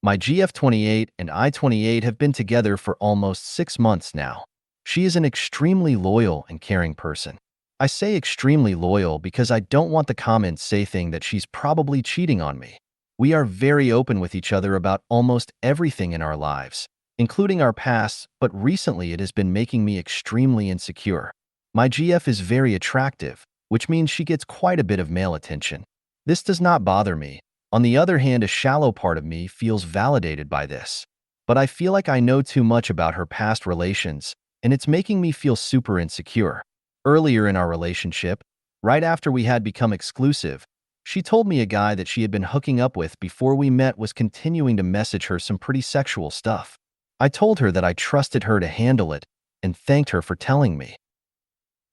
My GF28 and I-28 have been together for almost 6 months now. She is an extremely loyal and caring person. I say extremely loyal because I don't want the comments saying that she's probably cheating on me. We are very open with each other about almost everything in our lives, including our pasts, but recently it has been making me extremely insecure. My GF is very attractive, which means she gets quite a bit of male attention. This does not bother me. On the other hand, a shallow part of me feels validated by this. But I feel like I know too much about her past relations, and it's making me feel super insecure. Earlier in our relationship, right after we had become exclusive, she told me a guy that she had been hooking up with before we met was continuing to message her some pretty sexual stuff. I told her that I trusted her to handle it and thanked her for telling me.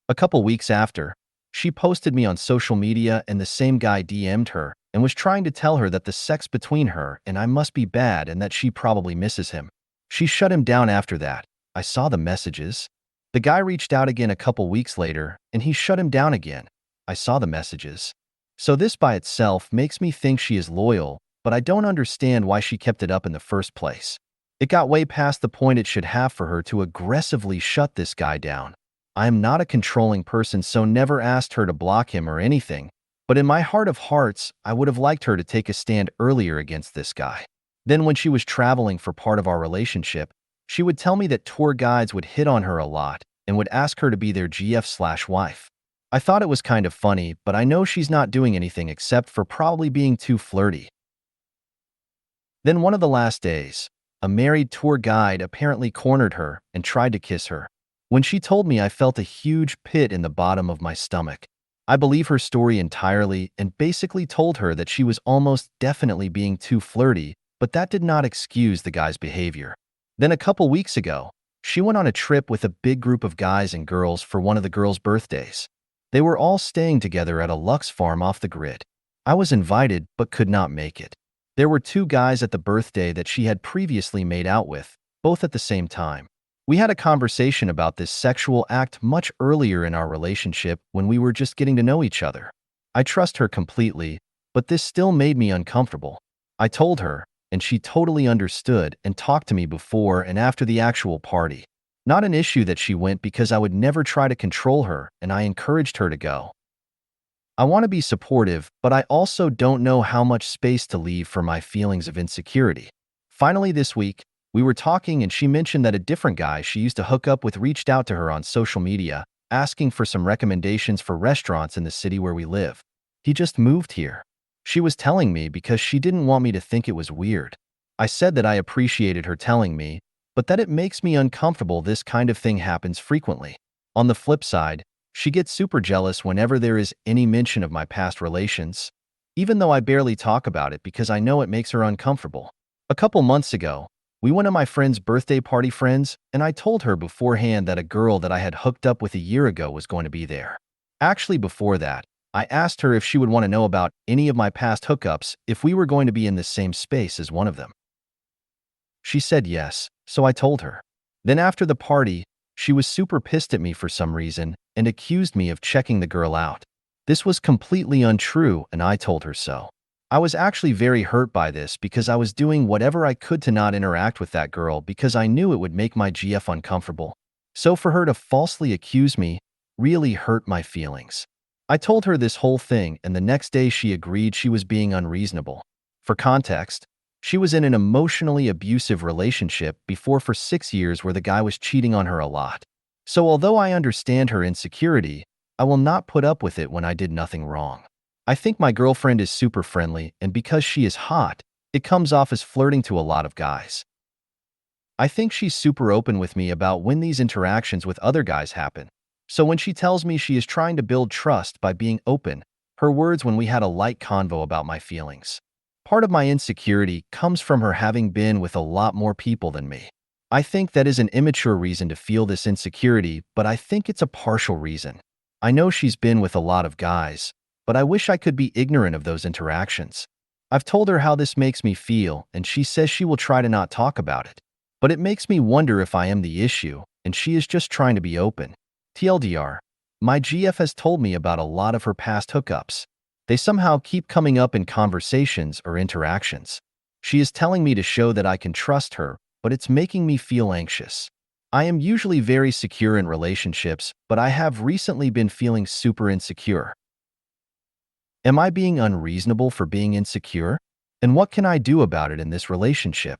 A couple weeks after, she posted me on social media and the same guy DM'd her and was trying to tell her that the sex between her and I must be bad and that she probably misses him. She shut him down after that. I saw the messages. The guy reached out again a couple weeks later and he shut him down again. I saw the messages. So this by itself makes me think she is loyal, but I don't understand why she kept it up in the first place. It got way past the point it should have for her to aggressively shut this guy down. I am not a controlling person, so never asked her to block him or anything, but in my heart of hearts, I would have liked her to take a stand earlier against this guy. Then when she was traveling for part of our relationship, she would tell me that tour guides would hit on her a lot and would ask her to be their GF/wife. I thought it was kind of funny, but I know she's not doing anything except for probably being too flirty. Then one of the last days, a married tour guide apparently cornered her and tried to kiss her. When she told me, I felt a huge pit in the bottom of my stomach. I believe her story entirely and basically told her that she was almost definitely being too flirty, but that did not excuse the guy's behavior. Then a couple weeks ago, she went on a trip with a big group of guys and girls for one of the girls' birthdays. They were all staying together at a luxe farm off the grid. I was invited but could not make it. There were two guys at the birthday that she had previously made out with, both at the same time. We had a conversation about this sexual act much earlier in our relationship when we were just getting to know each other. I trust her completely, but this still made me uncomfortable. I told her, and she totally understood and talked to me before and after the actual party. Not an issue that she went because I would never try to control her, and I encouraged her to go. I want to be supportive, but I also don't know how much space to leave for my feelings of insecurity. Finally this week, we were talking and she mentioned that a different guy she used to hook up with reached out to her on social media, asking for some recommendations for restaurants in the city where we live. He just moved here. She was telling me because she didn't want me to think it was weird. I said that I appreciated her telling me, but that it makes me uncomfortable this kind of thing happens frequently. On the flip side, she gets super jealous whenever there is any mention of my past relations, even though I barely talk about it because I know it makes her uncomfortable. A couple months ago, we went to my friend's birthday party and I told her beforehand that a girl that I had hooked up with a year ago was going to be there. Actually, before that, I asked her if she would want to know about any of my past hookups if we were going to be in the same space as one of them. She said yes, so I told her. Then after the party, she was super pissed at me for some reason and accused me of checking the girl out. This was completely untrue and I told her so. I was actually very hurt by this because I was doing whatever I could to not interact with that girl because I knew it would make my GF uncomfortable. So for her to falsely accuse me really hurt my feelings. I told her this whole thing and the next day she agreed she was being unreasonable. For context, she was in an emotionally abusive relationship before for 6 years where the guy was cheating on her a lot. So although I understand her insecurity, I will not put up with it when I did nothing wrong. I think my girlfriend is super friendly, and because she is hot, it comes off as flirting to a lot of guys. I think she's super open with me about when these interactions with other guys happen. So when she tells me she is trying to build trust by being open, her words when we had a light convo about my feelings. Part of my insecurity comes from her having been with a lot more people than me. I think that is an immature reason to feel this insecurity, but I think it's a partial reason. I know she's been with a lot of guys, but I wish I could be ignorant of those interactions. I've told her how this makes me feel, and she says she will try to not talk about it. But it makes me wonder if I am the issue, and she is just trying to be open. TLDR, my GF has told me about a lot of her past hookups. They somehow keep coming up in conversations or interactions. She is telling me to show that I can trust her, but it's making me feel anxious. I am usually very secure in relationships, but I have recently been feeling super insecure. Am I being unreasonable for being insecure? And what can I do about it in this relationship?